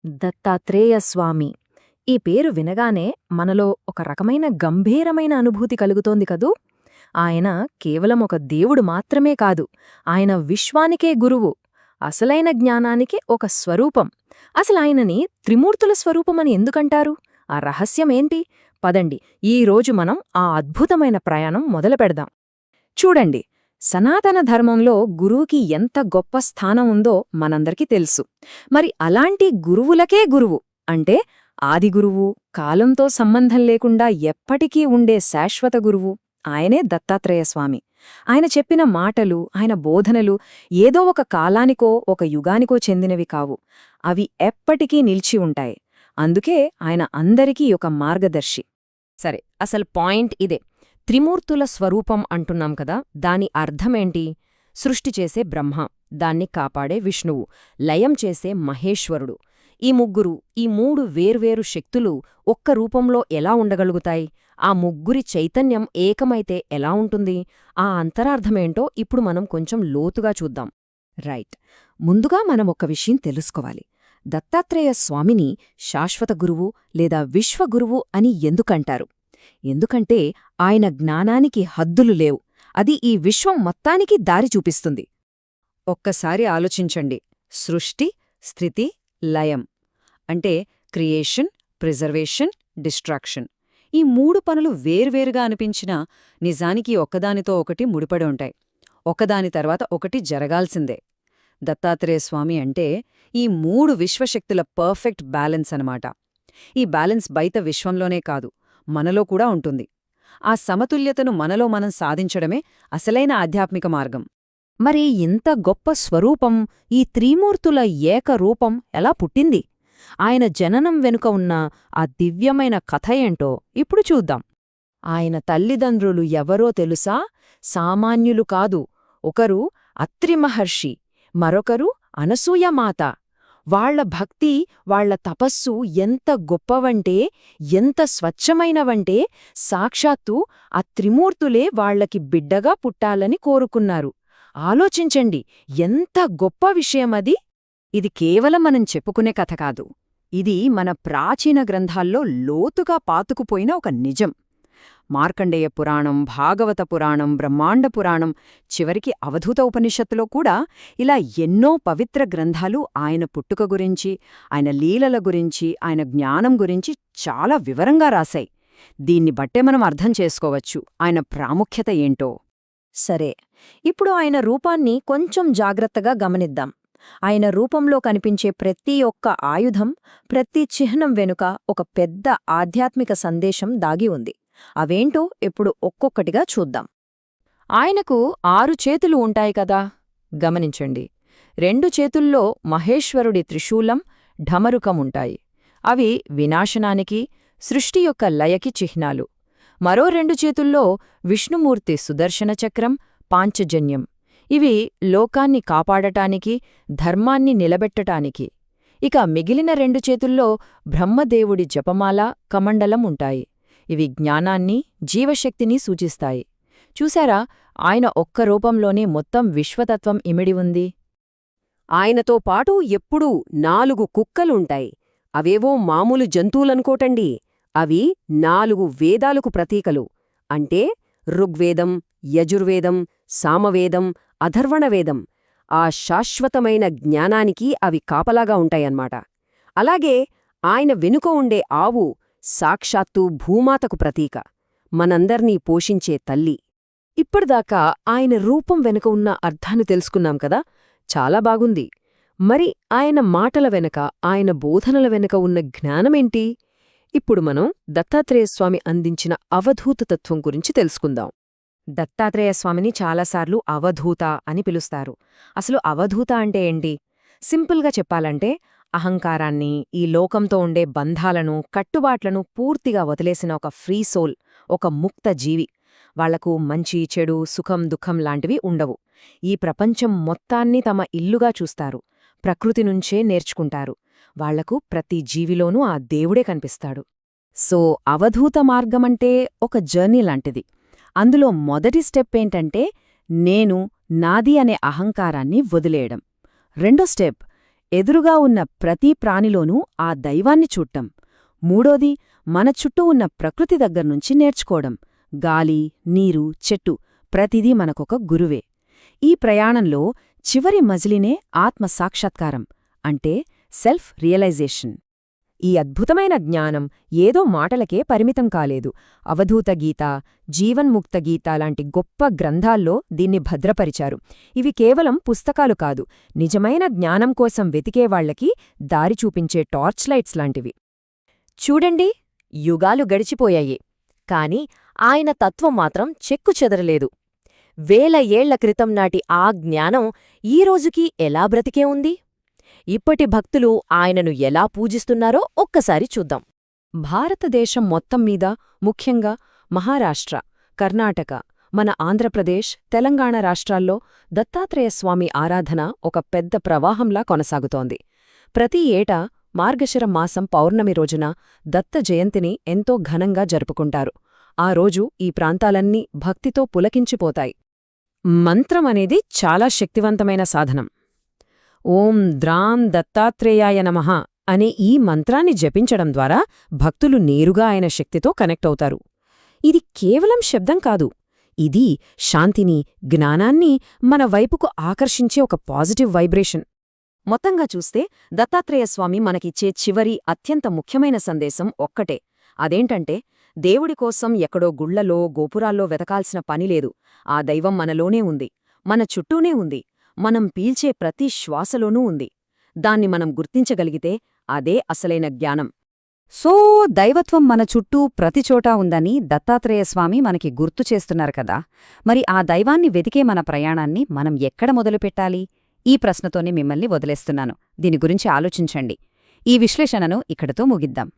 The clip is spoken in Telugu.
దత్తాత్రేయ స్వామి. ఈ పేరు వినగానే మనలో ఒక రకమైన గంభీరమైన అనుభూతి కలుగుతోంది కదూ. ఆయన కేవలం ఒక దేవుడు మాత్రమే కాదు, ఆయన విశ్వానికే గురువు, అసలైన జ్ఞానానికి ఒక స్వరూపం. అసలాయనని త్రిమూర్తుల స్వరూపమని ఎందుకంటారు? ఆ రహస్యమేంటి? పదండి, ఈరోజు మనం ఆ అద్భుతమైన ప్రయాణం మొదలుపెడదాం. చూడండి, సనాతన ధర్మంలో గురువుకి ఎంత గొప్ప స్థానం ఉందో మనందరికీ తెలుసు. మరి అలాంటి గురువులకే గురువు అంటే ఆదిగురువు, కాలంతో సంబంధం లేకుండా ఎప్పటికీ ఉండే శాశ్వత గురువు ఆయనే దత్తాత్రేయ స్వామి. ఆయన చెప్పిన మాటలు, ఆయన బోధనలు ఏదో ఒక కాలానికో ఒక యుగానికో చెందినవి కావు. అవి ఎప్పటికీ నిలిచి ఉంటాయి. అందుకే ఆయన అందరికీ ఒక మార్గదర్శి. సరే, అసలు పాయింట్ ఇదే. త్రిమూర్తుల స్వరూపం అంటున్నాం కదా, దాని అర్థమేంటి? సృష్టి చేసే బ్రహ్మ, దాన్ని కాపాడే విష్ణువు, లయం చేసే మహేశ్వరుడు. ఈ ముగ్గురు, ఈ మూడు వేర్వేరు శక్తులు ఒక్క రూపంలో ఎలా ఉండగలుగుతాయి? ఆ ముగ్గురి చైతన్యం ఏకమైతే ఎలా ఉంటుంది? ఆ అంతరార్థమేంటో ఇప్పుడు మనం కొంచెం లోతుగా చూద్దాం. రైట్, ముందుగా మనం ఒక విషయం తెలుసుకోవాలి. దత్తాత్రేయ స్వామిని శాశ్వత గురువు లేదా విశ్వగురువు అని ఎందుకంటారు? ఎందుకంటే ఆయన జ్ఞానానికి హద్దులు లేవు. అది ఈ విశ్వం మొత్తానికి దారి చూపిస్తుంది. ఒక్కసారి ఆలోచించండి. సృష్టి, స్థితి, లయం అంటే క్రియేషన్, ప్రిజర్వేషన్, డిస్ట్రాక్షన్. ఈ మూడు పనులు వేర్వేరుగా అనిపించినా నిజానికి ఒక్కదానితో ఒకటి ముడిపడి ఉంటాయి. ఒకదాని తర్వాత ఒకటి జరగాల్సిందే. దత్తాత్రేయ స్వామి అంటే ఈ మూడు విశ్వశక్తుల పర్ఫెక్ట్ బ్యాలెన్స్ అనమాట. ఈ బ్యాలెన్స్ బయట విశ్వంలోనే కాదు, మనలో కూడా ఉంటుంది. ఆ సమతుల్యతను మనలో మనం సాధించడమే అసలైన ఆధ్యాత్మిక మార్గం. మరి ఇంత గొప్ప స్వరూపం, ఈ త్రిమూర్తుల ఏకరూపం ఎలా పుట్టింది? ఆయన జననం వెనుక ఉన్న ఆ దివ్యమైన కథ ఏంటో ఇప్పుడు చూద్దాం. ఆయన తల్లిదండ్రులు ఎవరో తెలుసా? సామాన్యులు కాదు. ఒకరు అత్రి మహర్షి, మరొకరు అనసూయమాత. వాళ్ల భక్తి, వాళ్ల తపస్సు ఎంత గొప్పవంటే, ఎంత స్వచ్ఛమైనవంటే సాక్షాత్తు ఆ త్రిమూర్తులే వాళ్లకి బిడ్డగా పుట్టాలని కోరుకున్నారు. ఆలోచించండి, ఎంత గొప్ప విషయమది! ఇది కేవలం మనం చెప్పుకునే కథ కాదు. ఇది మన ప్రాచీన గ్రంథాల్లో లోతుగా పాతుకుపోయిన ఒక నిజం. మార్కండేయ పురాణం, భాగవత పురాణం, బ్రహ్మాండ పురాణం, చివరికి అవధూత ఉపనిషత్తులో కూడా ఇలా ఎన్నో పవిత్ర గ్రంథాలు ఆయన పుట్టుక గురించి, ఆయన లీలల గురించి, ఆయన జ్ఞానం గురించి చాలా వివరంగా రాశాయి. దీన్ని బట్టే మనం అర్థం చేసుకోవచ్చు ఆయన ప్రాముఖ్యత ఏంటో. సరే, ఇప్పుడు ఆయన రూపాన్ని కొంచెం జాగ్రత్తగా గమనిద్దాం. ఆయన రూపంలో కనిపించే ప్రతి ఒక్క ఆయుధం, ప్రతి చిహ్నం వెనుక ఒక పెద్ద ఆధ్యాత్మిక సందేశం దాగి ఉంది. అవేంటో ఇప్పుడు ఒక్కొక్కటిగా చూద్దాం. ఆయనకు 6 చేతులు ఉంటాయి కదా, గమనించండి. 2 చేతుల్లో మహేశ్వరుడి త్రిశూలం, ఢమరుకం ఉంటాయి. అవి వినాశనానికి, సృష్టి యొక్క లయకి చిహ్నాలు. మరో 2 చేతుల్లో విష్ణుమూర్తి సుదర్శన చక్రం, పాంచజన్యం. ఇవి లోకాన్ని కాపాడటానికి, ధర్మాన్ని నిలబెట్టటానికి. ఇక మిగిలిన 2 చేతుల్లో బ్రహ్మదేవుడి జపమాల, కమండలం ఉంటాయి. ఇవి జ్ఞానాన్ని, జీవశక్తిని సూచిస్తాయి. చూశారా, ఆయన ఒక్క రూపంలోనే మొత్తం విశ్వతత్వం ఇమిడి ఉంది. ఆయనతో పాటు ఎప్పుడూ 4 కుక్కలుంటాయి. అవేవో మామూలు జంతువులనుకోటండి. అవి 4 వేదాలకు ప్రతీకలు. అంటే ఋగ్వేదం, యజుర్వేదం, సామవేదం, అథర్వణవేదం. ఆ శాశ్వతమైన జ్ఞానానికి అవి కాపలాగా ఉంటాయన్నమాట. అలాగే ఆయన వెనుక ఉండే ఆవు సాక్షాత్తు భూమాతకు ప్రతీక, మనందర్నీ పోషించే తల్లి. ఇప్పటిదాకా ఆయన రూపం వెనుక ఉన్న అర్థాన్ని తెలుసుకున్నాం కదా, చాలా బాగుంది. మరి ఆయన మాటల వెనక, ఆయన బోధనల వెనుక ఉన్న జ్ఞానమేంటి? ఇప్పుడు మనం దత్తాత్రేయస్వామి అందించిన అవధూతతత్వం గురించి తెలుసుకుందాం. దత్తాత్రేయస్వామిని చాలాసార్లు అవధూత అని పిలుస్తారు. అసలు అవధూత అంటే ఏంటి? సింపుల్గా చెప్పాలంటే అహంకారాన్ని, ఈ లోకంతో ఉండే బంధాలను, కట్టుబాట్లను పూర్తిగా వదిలేసిన ఒక ఫ్రీ సోల్, ఒక ముక్త జీవి. వాళ్లకు మంచి, చెడు, సుఖం, దుఃఖం లాంటివి ఉండవు. ఈ ప్రపంచం మొత్తాన్ని తమ ఇల్లుగా చూస్తారు. ప్రకృతి నుంచే నేర్చుకుంటారు. వాళ్లకు ప్రతి జీవిలోనూ ఆ దేవుడే కనిపిస్తాడు. సో అవధూత మార్గమంటే ఒక జర్నీ లాంటిది. అందులో మొదటి స్టెప్ ఏంటంటే నేను, నాది అనే అహంకారాన్ని వదిలేయడం. రెండో స్టెప్ ఎదురుగా ఉన్న ప్రతి ప్రాణిలోనూ ఆ దైవాన్ని చూడటం. మూడోది, మన చుట్టూ ఉన్న ప్రకృతి దగ్గర్నుంచి నేర్చుకోవడం. గాలి, నీరు, చెట్టు ప్రతిదీ మనకొక గురువే. ఈ ప్రయాణంలో చివరి మజిలినే ఆత్మసాక్షాత్కారం, అంటే సెల్ఫ్ రియలైజేషన్. ఈ అద్భుతమైన జ్ఞానం ఏదో మాటలకే పరిమితం కాలేదు. అవధూత గీత, జీవన్ముక్త గీత లాంటి గొప్ప గ్రంథాల్లో దీన్ని భద్రపరిచారు. ఇవి కేవలం పుస్తకాలు కాదు, నిజమైన జ్ఞానం కోసం వెతికేవాళ్లకి దారి చూపించే టార్చ్ లైట్స్ లాంటివి. చూడండి, యుగాలు గడిచిపోయాయి, కాని ఆయన తత్వం మాత్రం చెక్కుచెదరలేదు. వేల ఏళ్ల క్రితం నాటి ఆ జ్ఞానం ఈరోజుకీ ఎలా బ్రతికే ఉంది? ఇప్పటి భక్తులు ఆయనను ఎలా పూజిస్తున్నారో ఒక్కసారి చూద్దాం. భారతదేశం మొత్తం మీద, ముఖ్యంగా మహారాష్ట్ర, కర్ణాటక, మన ఆంధ్రప్రదేశ్, తెలంగాణ రాష్ట్రాల్లో దత్తాత్రేయస్వామి ఆరాధన ఒక పెద్ద ప్రవాహంలా కొనసాగుతోంది. ప్రతి ఏటా మార్గశిర మాసం పౌర్ణమి రోజున దత్త జయంతిని ఎంతో ఘనంగా జరుపుకుంటారు. ఆ రోజు ఈ ప్రాంతాలన్నీ భక్తితో పులకించిపోతాయి. మంత్రమనేది చాలా శక్తివంతమైన సాధనం. ఓం ద్రాం దత్తాత్రేయాయ నమః అనే ఈ మంత్రాన్ని జపించడం ద్వారా భక్తులు నేరుగా ఆయన శక్తితో కనెక్ట్ అవుతారు. ఇది కేవలం శబ్దం కాదు, ఇది శాంతిని, జ్ఞానాన్ని మన వైపుకు ఆకర్షించే ఒక పాజిటివ్ వైబ్రేషన్. మొత్తంగా చూస్తే దత్తాత్రేయస్వామి మనకిచ్చే చివరి అత్యంత ముఖ్యమైన సందేశం ఒక్కటే. అదేంటంటే, దేవుడి కోసం ఎక్కడో గుళ్లలో, గోపురాల్లో వెతకాల్సిన పనిలేదు. ఆ దైవం మనలోనే ఉంది, మన చుట్టూనే ఉంది, మనం పీల్చే ప్రతి శ్వాసలోనూ ఉంది. దాన్ని మనం గుర్తించగలిగితే అదే అసలైన జ్ఞానం. సో, దైవత్వం మన చుట్టూ ప్రతిచోటా ఉందని దత్తాత్రేయస్వామి మనకి గుర్తు చేస్తున్నారు కదా. మరి ఆ దైవాన్ని వెతికే మన ప్రయాణాన్ని మనం ఎక్కడ మొదలుపెట్టాలి? ఈ ప్రశ్నతోనే మిమ్మల్ని వదిలేస్తున్నాను. దీని గురించి ఆలోచించండి. ఈ విశ్లేషణను ఇక్కడితో ముగిద్దాం.